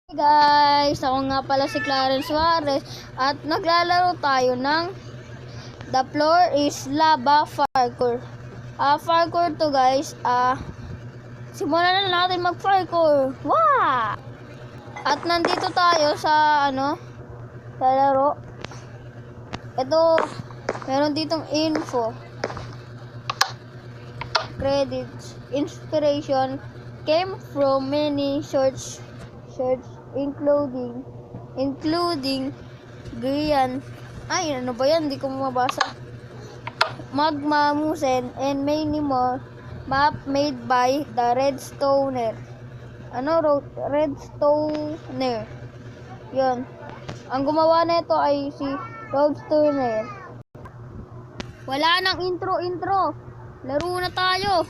Hey guys, ako nga pala si Clarence Suarez at naglalaro tayo ng The Floor is Lava Parkour. Parkour to guys. Simulan na natin mag-parkour. Wow! At nandito tayo sa sa laro. Ito, meron ditong info. Credits, inspiration came from many sources including Grian. Ay, ano ba yan? Hindi ko mabasa. Magma Musen and many more. Map made by the Redstoner. Redstoner. Yun. Ang gumawa nito ay si Redstoner. Wala nang intro. Laro na tayo.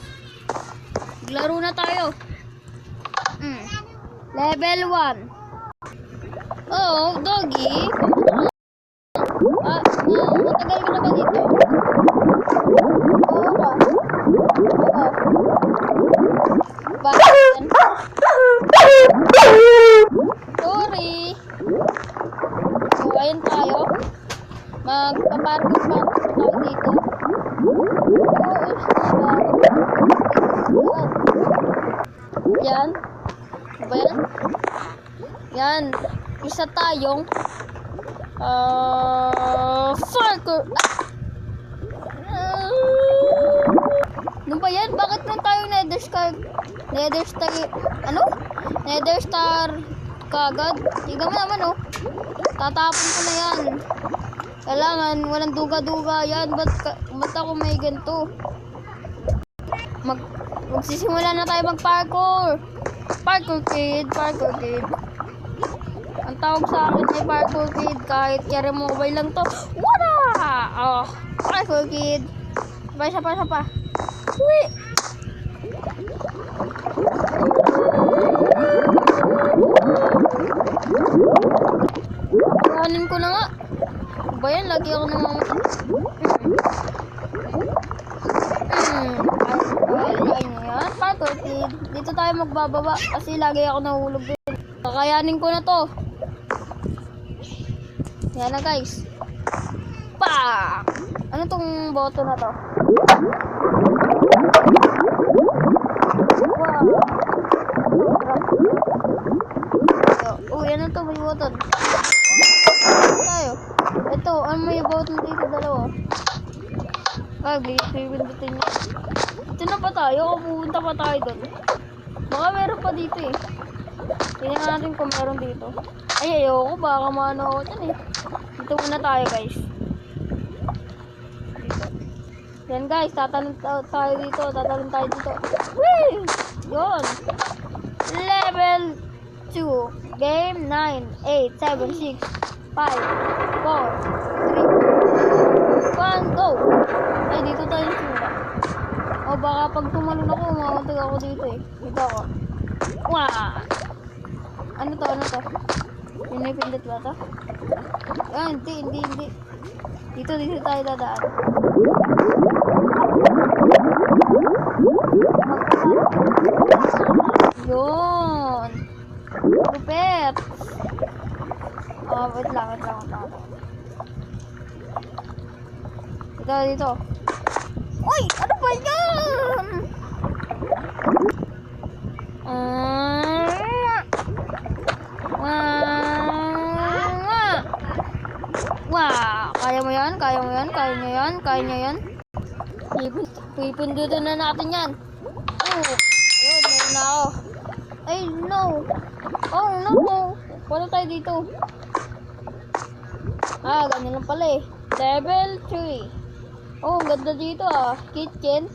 Level 1. Oh, doggy. Matagal ka na ba dito? Oo ba? Bakit yan? Sorry. So, ayun tayo. Magpaparkour tayo dito. Yan. Ba yan? Yan. Isa tayong parkour. Ano ba yan? Bakit na tayong Nether Star kagad? Tignan mo naman tatapon ko na yan. Kailangan walang duga-duga yan. Ba't ako may ganito? Magsisimula na tayo mag-parkour. Parkour kid. Ang tawag sa akin ay parkour kid. Kahit i-remove lang to. Wala! Parkour kid. Isa pa. Uwi! Kanin ko na nga. Ba yan? Lagi ako namamatay. Parkour kid. Dito tayo magbababa kasi lagi ako nahulog din. Kakayanin ko na to. Yan na guys. Pa! Ano tong boto na to? Wow. Uy, ano to? May button. Tayo. Ito, ano may button dito? Dalawa. Pindutin niya. Ito na pa tayo. Pupunta pa tayo doon. Baka meron pa dito eh. Tingnan natin kung meron dito. Ay, ayoko. Baka maano ako dyan eh. Dito muna tayo guys. Dito. Yan guys. Tatalon tayo dito. Whee! Yun. Level 2. Game 9, 8, 7, 6, 5, 4, 3, 1, go! Ay, dito tayo sila. Baka pag tumalon ako, mamatay ako dito eh. Dito ako. Wah! Ano to? Pinipindot ba to? Hindi. Dito tayo dadaan. Yun! Lupet! Wait lang. Dito. Uy! Ano ba yan? Wow! Kaya niya yan. Pipindutin na natin yan. Ayun, meron na ako. Ay, no! Oh, no! Wala tayo dito. Ganyan lang pala eh. Level 3. Ang ganda dito Kitchen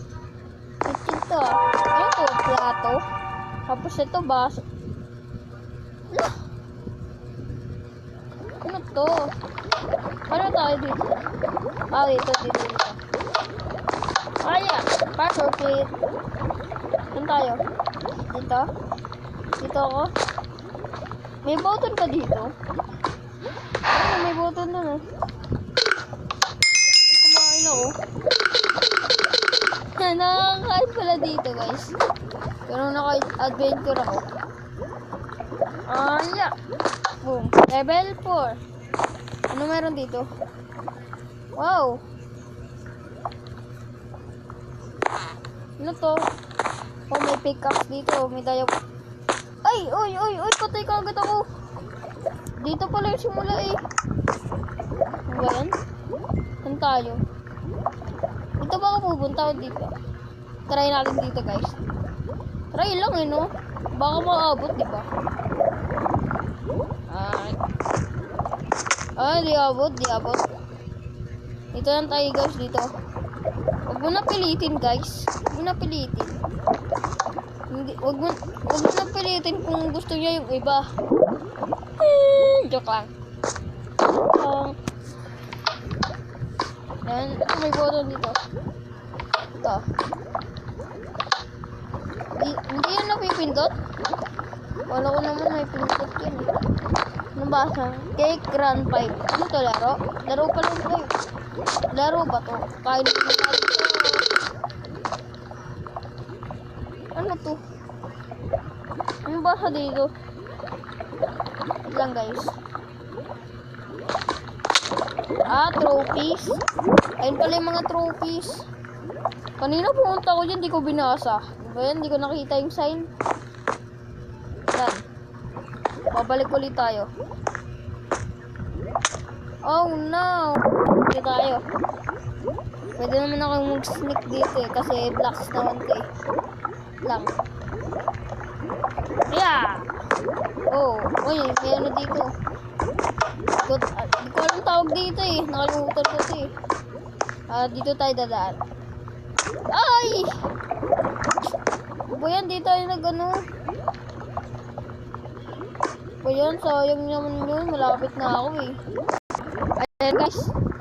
to Ano to? Plato. Tapos ito baso. Ano to? Ano tayo dito? Dito. Parkour kit. Saan tayo? Dito ako. May button pa dito? May button dun kumain ako. Nakakain pala dito guys. Pero naka-adventure ako. Yeah. Boom. Level 4. Ano meron dito? Wow. Ano to? Oh, may pickaxe dito. May tayo. Ay! Uy! Patay ka agad ako. Dito pala yung simula eh. Ano ba yan? Saan tayo? Dito ba ako pupunta o dito? Try natin dito guys. Try lang eh no? Baka maabot diba? Di abot. Dito lang tayo guys dito. Huwag mo na pilitin guys. Huwag mo na pilitin. Huwag mo na pilitin kung gusto niya yung iba. Joke lang. Yan, may button dito. Ito. Hindi yan napipindot. Wala ko naman may pindot yan eh. Ano ba sa? Cake Run 5. Ano to laro? Laro pa lang ito eh. Laro ba to? Kain na natin ito. Ano to? Ano ba sa dito? Wait lang guys. Trophies. Ayun pala yung mga trophies. Kanina pumunta ko dyan, di ko binasa. Ayan, di ko nakita yung sign. Yan. Babalik ulit tayo. Oh no! Ulit tayo. Pwede naman ako mag-sneak dito eh, kasi blocks naman ko eh. Lang. Yeah! Oh, uy, may ano dito. Di ko alam tawag dito eh. Nakalimutan ko ito eh. Dito tayo dadaan. Ay! Buyan, dito tayo nag-ano. Buyan, sayang naman yun. Malapit na ako eh.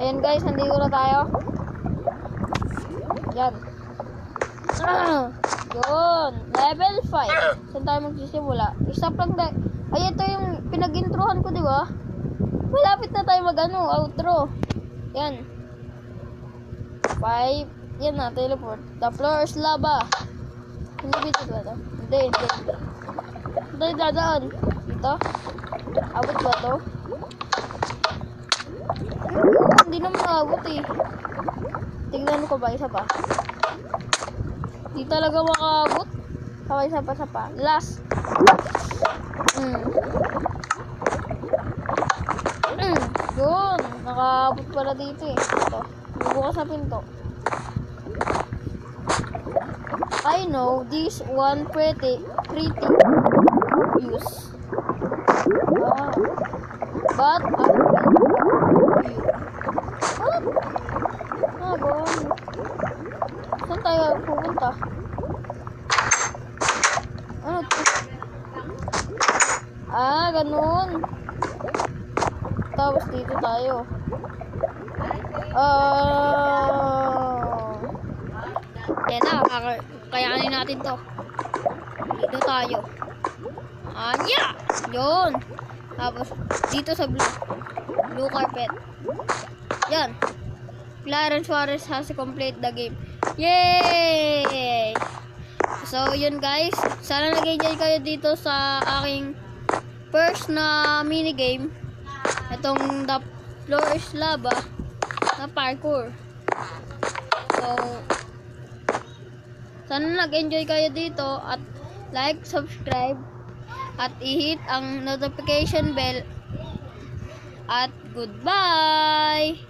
Ayan guys, nandito na tayo. Yan. Yun. Level 5. Saan tayo magsisimula? Stop lang tayo. Ay, ito yung pinag-introhan ko, di ba? Malapit na tayo mag-ano, outro. Yan. 5. Yan na, teleport. The floor is lava. Hindi dito ba ito? Hindi. Tayo dadaan. Dito? Abot ba ito? Hindi naman abot eh. Tignan ko ba? Isa pa. Di talaga makaabot. Isa pa. Last. Yun. Nakaabot pala dito eh. Ito. Bubukas na pinto. I know this one pretty obvious. But I will you. What? Gawin. Saan tayo pupunta? Ano to? Ganun. Tapos dito tayo. Yan na, kayanin natin to. Dito tayo. Yeah! Yun. Tapos, dito sa blue carpet. Yan. Clarence Suarez has to complete the game. Yay! So, yun guys. Sana nag-enjoy kayo dito sa aking first na minigame. Itong The Floor is Lava na parkour. So, sana nag-enjoy kayo dito at like, subscribe at i-hit ang notification bell at goodbye!